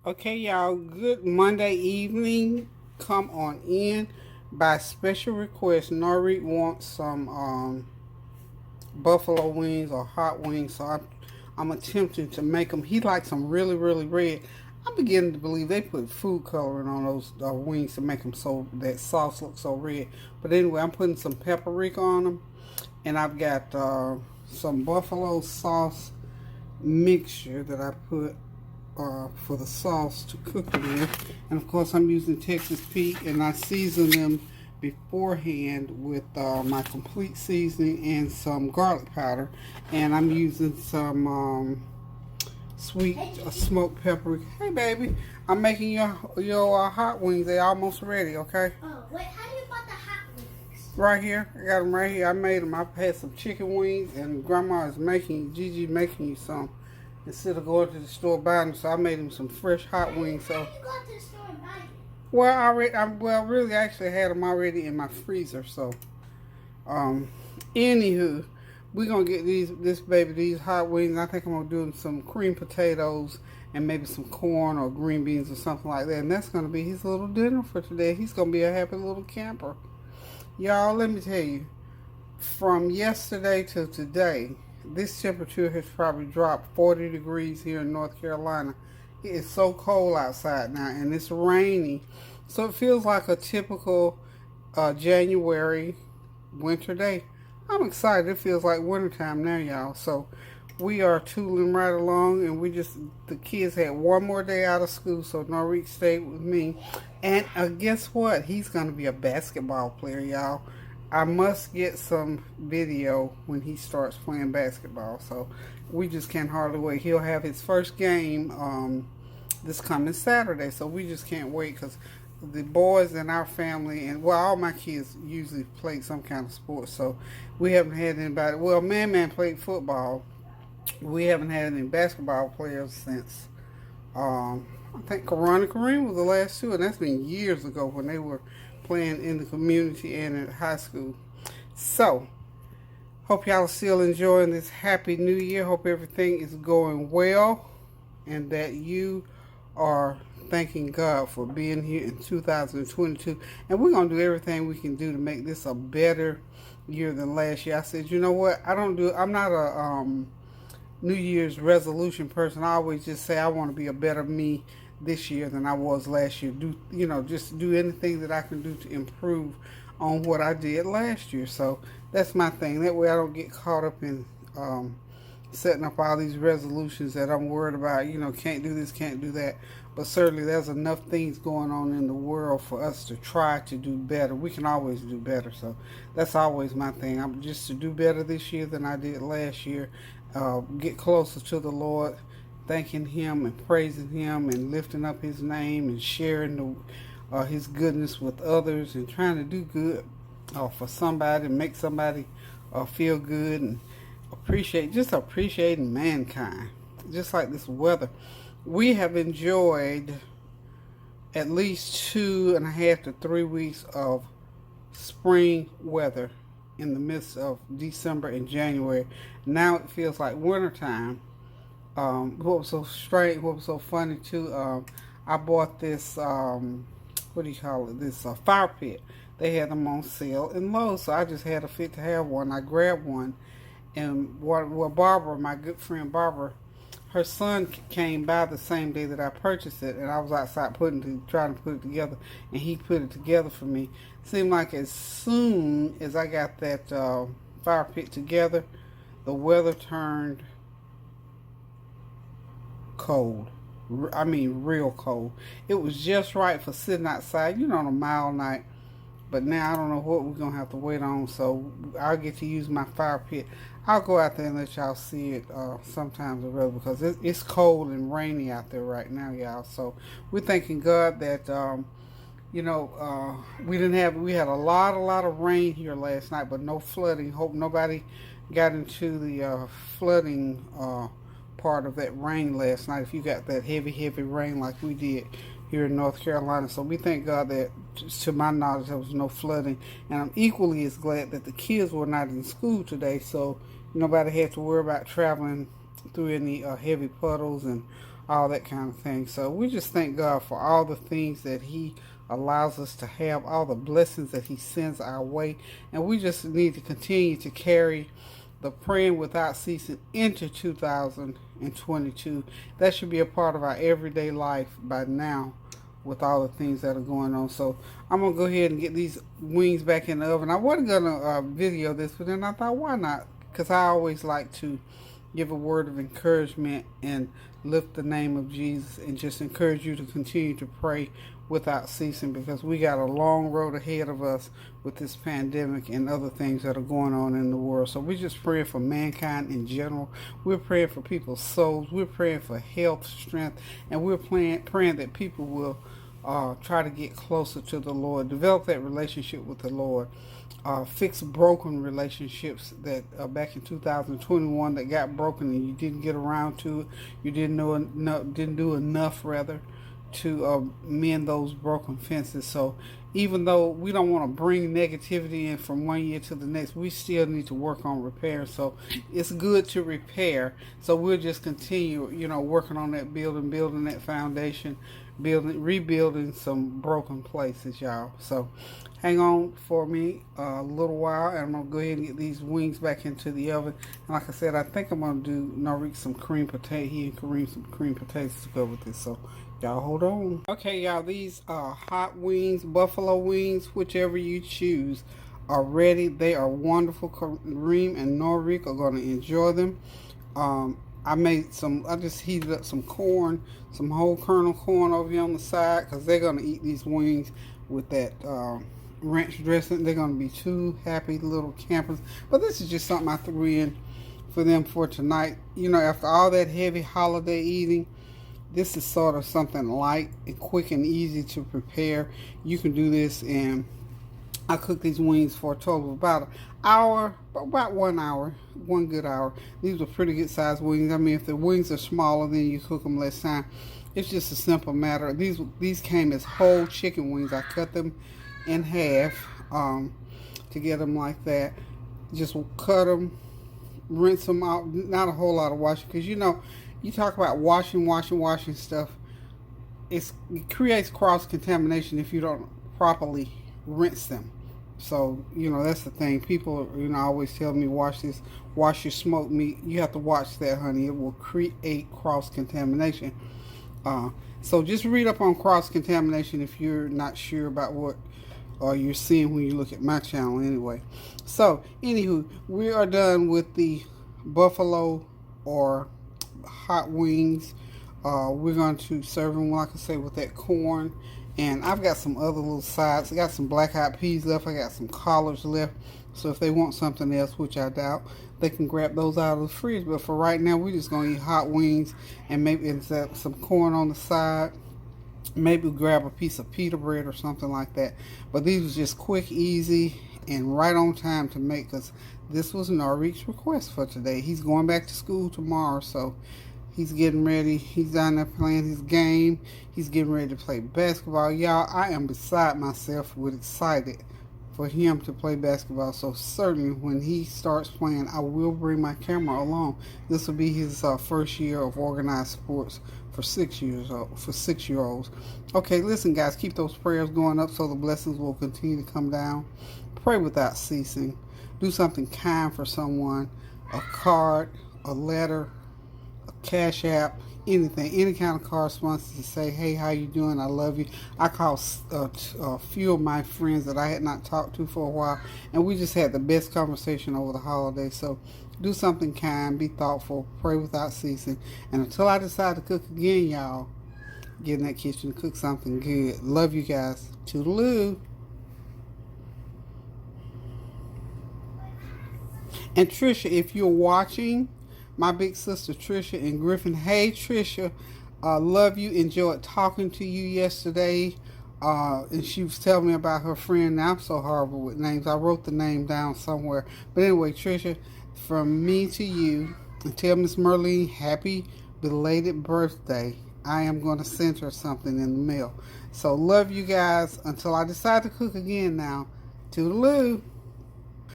Okay, y'all, good Monday evening. Come on in. By special request, Norrie wants some buffalo wings or hot wings, so I'm attempting to make them. He likes them really, really red. I'm beginning to believe they put food coloring on those wings to make them so that sauce looks so red. But anyway, I'm putting some paprika on them, and I've got some buffalo sauce mixture that I put for the sauce to cook them in. And of course, I'm using Texas Pete, and I season them beforehand with my complete seasoning and some garlic powder. And I'm using some sweet smoked paprika. Hey, baby, I'm making your hot wings. They almost ready. Okay. Oh, wait, how do you buy the hot wings? Right here, I got them right here. I made them. I've had some chicken wings, and Grandma is making Gigi making you some instead of going to the store buying them. So I made him some fresh hot wings. So how do you go to the store and buy them? well, really, actually had them already in my freezer. So, anywho, we're gonna get these hot wings. I think I'm gonna do some cream potatoes and maybe some corn or green beans or something like that. And that's gonna be his little dinner for today. He's gonna be a happy little camper. Y'all, let me tell you, from yesterday to today, this temperature has probably dropped 40 degrees here in North Carolina. It is so cold outside now, and it's rainy. So it feels like a typical January winter day. I'm excited. It feels like wintertime now, y'all. So we are tooling right along, and the kids had one more day out of school, so Norrique stayed with me. And guess what? He's going to be a basketball player, y'all. I must get some video when he starts playing basketball. So we just can't hardly wait. He'll have his first game this coming Saturday. So we just can't wait because the boys in our family, and well, all my kids usually play some kind of sport. So we haven't had anybody. Well, Man played football. We haven't had any basketball players since I think Karan and Kareem was the last two, and that's been years ago when they were playing in the community and in high school. So, hope y'all are still enjoying this happy new year. Hope everything is going well and that you are thanking God for being here in 2022. And we're going to do everything we can do to make this a better year than last year. I said, you know what? I'm not a New Year's resolution person. I always just say I want to be a better me this year than I was last year. Just do anything that I can do to improve on what I did last year. So that's my thing. That way I don't get caught up in setting up all these resolutions that I'm worried about. Can't do this, can't do that. But certainly there's enough things going on in the world for us to try to do better. We can always do better. So that's always my thing. I'm just to do better this year than I did last year. Get closer to the Lord, thanking Him and praising Him and lifting up His name and sharing His goodness with others and trying to do good for somebody and make somebody feel good and appreciating mankind. Just like this weather. We have enjoyed at least 2.5 to 3 weeks of spring weather in the midst of December and January. Now it feels like wintertime. What was so strange, what was so funny too, I bought this, what do you call it, this fire pit. They had them on sale in Lowe's, so I just had a fit to have one. I grabbed one, and Barbara, my good friend Barbara, her son came by the same day that I purchased it, and I was outside trying to put it together, and he put it together for me. Seemed like as soon as I got that fire pit together, the weather turned cold. I mean, real cold. It was just right for sitting outside, on a mild night. But now I don't know what we're going to have to wait on, so I'll get to use my fire pit. I'll go out there and let y'all see it sometimes or other because it's cold and rainy out there right now, y'all. So we're thanking God that, we had a lot of rain here last night, but no flooding. Hope nobody got into the flooding part of that rain last night if you got that heavy rain like we did here in North Carolina. So we thank God that, to my knowledge, there was no flooding. And I'm equally as glad that the kids were not in school today, so nobody had to worry about traveling through any heavy puddles and all that kind of thing. So we just thank God for all the things that He allows us to have, all the blessings that He sends our way. And we just need to continue to carry the praying without ceasing into 2022. That should be a part of our everyday life by now with all the things that are going on. So I'm going to go ahead and get these wings back in the oven. I wasn't going to video this, but then I thought, why not? Because I always like to give a word of encouragement and lift the name of Jesus and just encourage you to continue to pray without ceasing, because we got a long road ahead of us with this pandemic and other things that are going on in the world. So we're just praying for mankind in general. We're praying for people's souls. We're praying for health, strength, and we're praying that people will try to get closer to the Lord, develop that relationship with the Lord, fix broken relationships that back in 2021 that got broken and you didn't get around to it. You didn't do enough rather to mend those broken fences. So even though we don't want to bring negativity in from one year to the next, we still need to work on repair. So it's good to repair. So we'll just continue, working on that building that foundation, rebuilding some broken places, y'all. So hang on for me a little while, and I'm going to go ahead and get these wings back into the oven. And like I said, I think I'm going to do Norik some cream potato. He and Kareem some cream potatoes to go with this. So y'all hold on. Okay, y'all, these hot wings, buffalo wings, whichever you choose, are ready. They are wonderful. Kareem and Norik are going to enjoy them. I just heated up some corn, some whole kernel corn over here on the side, because they're going to eat these wings with that ranch dressing. They're going to be two happy little campers. But this is just something I threw in for them for tonight. After all that heavy holiday eating, this is sort of something light and quick and easy to prepare. You can do this, and I cooked these wings for a total of about an hour, about 1 hour, one good hour. These are pretty good sized wings. I mean, if the wings are smaller, then you cook them less time. It's just a simple matter. These came as whole chicken wings. I cut them in half to get them like that. Just cut them, rinse them out. Not a whole lot of washing, because you talk about washing stuff. It creates cross-contamination if you don't properly rinse them. So, that's the thing. People, always tell me, wash your smoked meat. You have to watch that, honey. It will create cross-contamination. So just read up on cross-contamination if you're not sure about what you're seeing when you look at my channel anyway. So, anywho, we are done with the buffalo or hot wings. We're going to serve them, like I say, with that corn. And I've got some other little sides. I got some black-eyed peas left. I got some collards left. So if they want something else, which I doubt, they can grab those out of the fridge. But for right now, we're just going to eat hot wings and maybe some corn on the side. Maybe grab a piece of pita bread or something like that. But these was just quick, easy, and right on time to make, because this was Norik's request for today. He's going back to school tomorrow, so he's getting ready. He's down there playing his game. He's getting ready to play basketball. Y'all, I am beside myself with excited for him to play basketball. So certainly when he starts playing, I will bring my camera along. This will be his first year of organized sports for 6-year-olds. Okay, listen, guys, keep those prayers going up so the blessings will continue to come down. Pray without ceasing. Do something kind for someone. A card, a letter, a cash app, anything, any kind of correspondence to say, hey, how you doing? I love you. I called a few of my friends that I had not talked to for a while, and we just had the best conversation over the holidays. So do something kind, be thoughtful, pray without ceasing. And until I decide to cook again, y'all, get in that kitchen, cook something good. Love you guys. Toodaloo. And Trisha, if you're watching, my big sister Trisha and Griffin. Hey Trisha, love you. Enjoyed talking to you yesterday. And she was telling me about her friend. Now I'm so horrible with names. I wrote the name down somewhere. But anyway, Trisha, from me to you, and tell Miss Merlene happy belated birthday. I am going to send her something in the mail. So love you guys until I decide to cook again now. Toodaloo.